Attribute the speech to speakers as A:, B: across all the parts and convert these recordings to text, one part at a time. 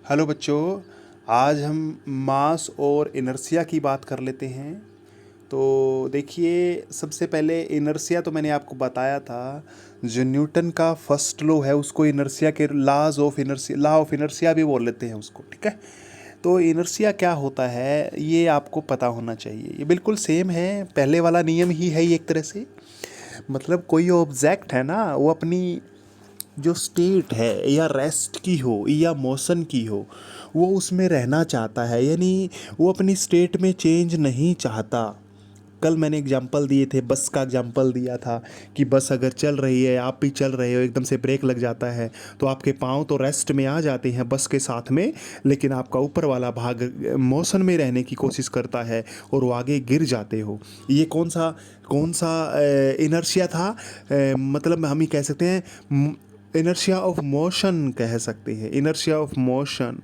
A: Hello बच्चों। आज हम मास और इनर्शिया की बात कर लेते हैं। तो देखिए, सबसे पहले इनर्शिया तो मैंने आपको बताया था। जो न्यूटन का फर्स्ट लॉ है उसको इनर्शिया के लॉ ऑफ इनर्शिया भी बोल लेते हैं उसको, ठीक है। तो इनर्शिया क्या होता है ये आपको पता होना चाहिए। ये बिल्कुल सेम है, पहले वाला नियम ही है ये एक तरह से। मतलब कोई ऑब्जेक्ट है ना, वो अपनी जो स्टेट है या रेस्ट की हो या मोशन की हो, वो उसमें रहना चाहता है, यानी वो अपनी स्टेट में चेंज नहीं चाहता। कल मैंने एग्जांपल दिए थे, बस का एग्जांपल दिया था कि बस अगर चल रही है, आप भी चल रहे हो, एकदम से ब्रेक लग जाता है तो आपके पाँव तो रेस्ट में आ जाते हैं बस के साथ में, लेकिन आपका ऊपर वाला भाग मोशन में रहने की कोशिश करता है और वो आगे गिर जाते हो। ये कौन सा इनर्शिया था? मतलब हम ही कह सकते हैं इनर्शिया ऑफ मोशन, कह सकते हैं इनर्शिया ऑफ मोशन।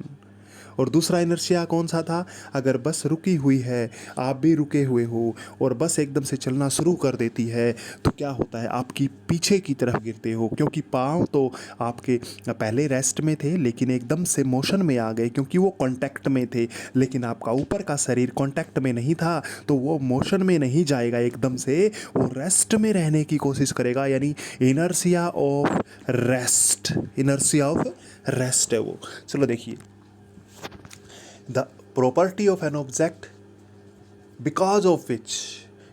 A: और दूसरा इनर्शिया कौन सा था? अगर बस रुकी हुई है, आप भी रुके हुए हो और बस एकदम से चलना शुरू कर देती है तो क्या होता है, आपकी पीछे की तरफ गिरते हो, क्योंकि पाँव तो आपके पहले रेस्ट में थे लेकिन एकदम से मोशन में आ गए क्योंकि वो कांटेक्ट में थे, लेकिन आपका ऊपर का शरीर कांटेक्ट में नहीं था तो वो मोशन में नहीं जाएगा, एकदम से वो रेस्ट में रहने की कोशिश करेगा। यानी inertia of rest, inertia of rest है वो। चलो देखिए, the property of an object because of which,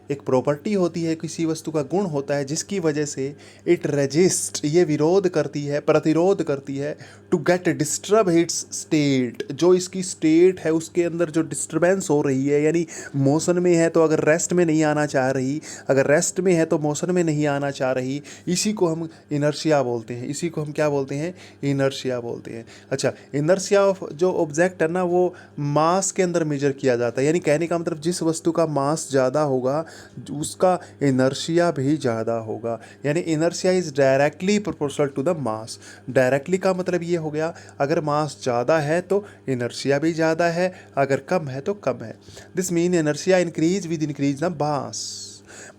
A: एक प्रॉपर्टी होती है, किसी वस्तु का गुण होता है जिसकी वजह से इट रेजिस्ट, ये विरोध करती है, प्रतिरोध करती है, to get disturb its state, जो इसकी स्टेट है उसके अंदर जो डिस्टर्बेंस हो रही है, यानी मोशन में है तो अगर रेस्ट में नहीं आना चाह रही, अगर रेस्ट में है तो मोशन में नहीं आना चाह रही, इसी को हम इनर्शिया बोलते हैं। इसी को हम क्या बोलते हैं? इनर्शिया बोलते हैं। अच्छा, इनर्शिया ऑफ जो ऑब्जेक्ट है ना, वो मास के अंदर मेजर किया जाता है। यानी कहने का मतलब, जिस वस्तु का मास ज़्यादा होगा उसका इनर्शिया भी ज़्यादा होगा। यानी inertia is directly proportional to the mass. Directly का मतलब ये हो गया, अगर मास ज़्यादा है तो इनर्शिया भी ज़्यादा है, अगर कम है तो कम है। This mean inertia increase with increase the mass.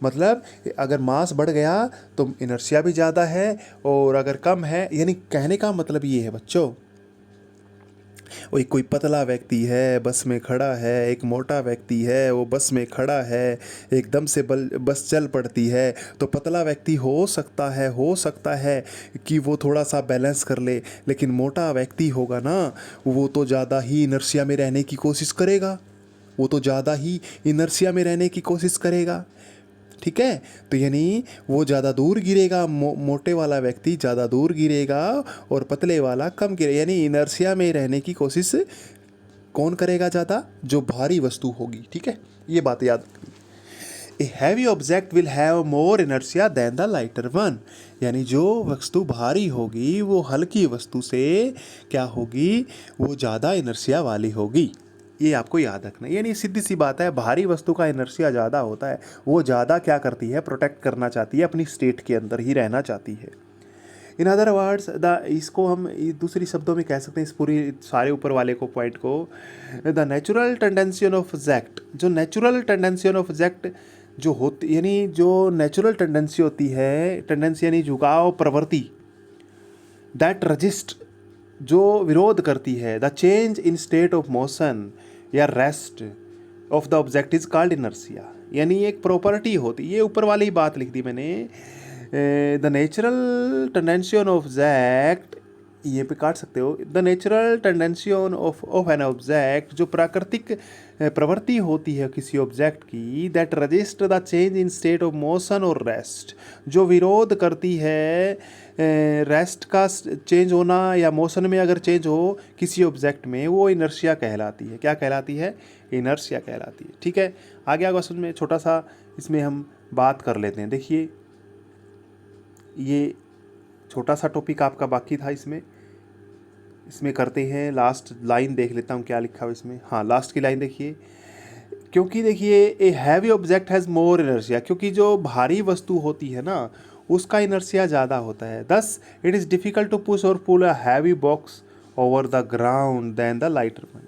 A: मतलब अगर मास बढ़ गया तो इनर्शिया भी ज़्यादा है, और अगर कम है, यानी कहने का मतलब ये है बच्चों, वही कोई पतला व्यक्ति है बस में खड़ा है, एक मोटा व्यक्ति है वो बस में खड़ा है, एकदम से बस चल पड़ती है तो पतला व्यक्ति हो सकता है कि वो थोड़ा सा बैलेंस कर ले, लेकिन मोटा व्यक्ति होगा ना, वो तो ज़्यादा ही इनर्शिया में रहने की कोशिश करेगा, वो तो ज़्यादा ही इनर्शिया में रहने की कोशिश करेगा। ठीक है, तो यानी वो ज़्यादा दूर गिरेगा, मोटे वाला व्यक्ति ज़्यादा दूर गिरेगा और पतले वाला कम गिरे, यानी इनर्शिया में रहने की कोशिश कौन करेगा ज़्यादा? जो भारी वस्तु होगी। ठीक है, ये बात याद रखनी। A heavy object will have more inertia than the lighter one, यानी जो वस्तु भारी होगी वो हल्की वस्तु से क्या होगी? वो ज़्यादा इनर्शिया वाली होगी। ये आपको याद रखना है। यानी सीधी सी बात है, भारी वस्तु का इनर्शिया ज़्यादा होता है, वो ज़्यादा क्या करती है? प्रोटेक्ट करना चाहती है, अपनी स्टेट के अंदर ही रहना चाहती है। इन अदर वर्ड्स, द इसको हम दूसरी शब्दों में कह सकते हैं, इस पूरी सारे ऊपर वाले को पॉइंट को, the natural tendency of object, जो नेचुरल टेंडेंसी ऑफ ऑब्जेक्ट जो होती, यानी जो नेचुरल टेंडेंसी होती है, टेंडेंसी यानी झुकाव प्रवृत्ति, दैट रजिस्ट, जो विरोध करती है, the change in state of motion या rest of the object is called inertia. यानी एक प्रॉपर्टी होती, ये ऊपर वाली ही बात लिख दी मैंने, the natural tendency on object, ये पे काट सकते हो, the natural tendency of an object, जो प्राकृतिक प्रवृत्ति होती है किसी ऑब्जेक्ट की, that resist the change in state of motion और रेस्ट, जो विरोध करती है रेस्ट का चेंज होना या मोशन में अगर चेंज हो किसी ऑब्जेक्ट में, वो इनर्शिया कहलाती है। क्या कहलाती है? इनर्शिया कहलाती है। ठीक है, आगे आगे क्वेश्चन में छोटा सा इसमें हम बात कर लेते हैं। देखिए, ये छोटा सा टॉपिक आपका बाकी था, इसमें इसमें करते हैं। लास्ट लाइन देख लेता हूँ क्या लिखा हुआ इसमें। हाँ, लास्ट की लाइन देखिए, क्योंकि देखिए ए heavy object has more inertia, क्योंकि जो भारी वस्तु होती है ना उसका इनर्शिया ज़्यादा होता है। Thus it is difficult to push और pull a heavy box over the ground than the lighter one,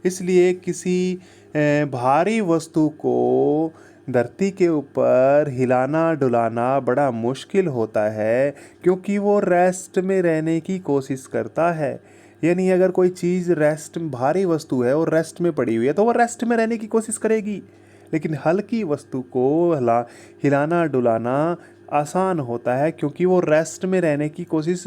A: इसलिए किसी भारी वस्तु को धरती के ऊपर हिलाना डुलाना बड़ा मुश्किल होता है, क्योंकि वो रेस्ट में रहने की कोशिश करता है, यानी अगर कोई चीज़ रेस्ट भारी वस्तु है और रेस्ट में पड़ी हुई है तो वो रेस्ट में रहने की कोशिश करेगी, लेकिन हल्की वस्तु को हिलाना डुलाना आसान होता है क्योंकि वो रेस्ट में रहने की कोशिश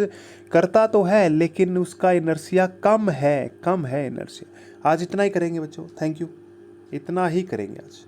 A: करता तो है लेकिन उसका इनर्शिया कम है इनर्शिया। आज इतना ही करेंगे बच्चों, थैंक यू, इतना ही करेंगे आज।